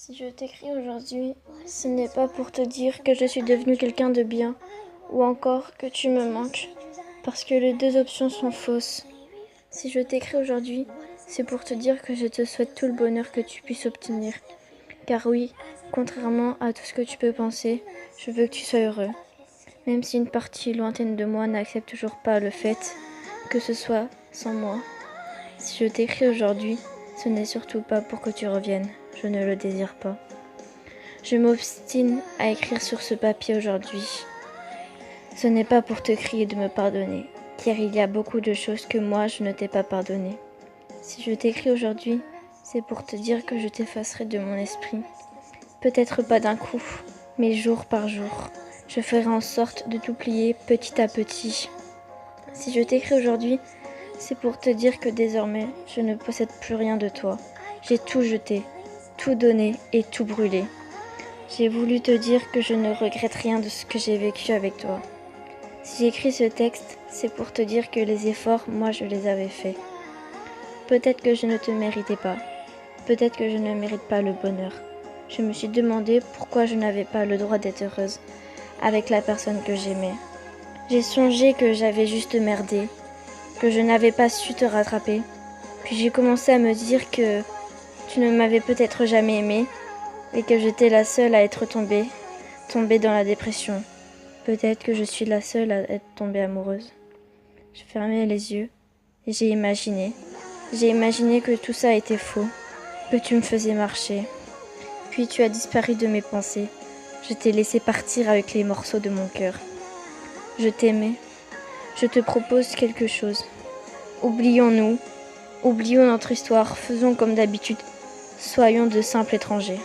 Si je t'écris aujourd'hui, ce n'est pas pour te dire que je suis devenue quelqu'un de bien, ou encore que tu me manques, parce que les deux options sont fausses. Si je t'écris aujourd'hui, c'est pour te dire que je te souhaite tout le bonheur que tu puisses obtenir. Car oui, contrairement à tout ce que tu peux penser, je veux que tu sois heureux. Même si une partie lointaine de moi n'accepte toujours pas le fait que ce soit sans moi. Si je t'écris aujourd'hui, ce n'est surtout pas pour que tu reviennes, je ne le désire pas. Je m'obstine à écrire sur ce papier aujourd'hui. Ce n'est pas pour te crier de me pardonner, car il y a beaucoup de choses que moi je ne t'ai pas pardonnées. Si je t'écris aujourd'hui, c'est pour te dire que je t'effacerai de mon esprit. Peut-être pas d'un coup, mais jour par jour. Je ferai en sorte de t'oublier petit à petit. Si je t'écris aujourd'hui, c'est pour te dire que désormais, je ne possède plus rien de toi. J'ai tout jeté, tout donné et tout brûlé. J'ai voulu te dire que je ne regrette rien de ce que j'ai vécu avec toi. Si j'écris ce texte, c'est pour te dire que les efforts, moi, je les avais faits. Peut-être que je ne te méritais pas. Peut-être que je ne mérite pas le bonheur. Je me suis demandé pourquoi je n'avais pas le droit d'être heureuse avec la personne que j'aimais. J'ai songé que j'avais juste merdé, que je n'avais pas su te rattraper. Puis j'ai commencé à me dire que tu ne m'avais peut-être jamais aimée et que j'étais la seule à être tombée dans la dépression. Peut-être que je suis la seule à être tombée amoureuse. Je fermais les yeux et j'ai imaginé. J'ai imaginé que tout ça était faux, que tu me faisais marcher. Puis tu as disparu de mes pensées. Je t'ai laissé partir avec les morceaux de mon cœur. Je t'aimais. Je te propose quelque chose. Oublions-nous. Oublions notre histoire. Faisons comme d'habitude. Soyons de simples étrangers.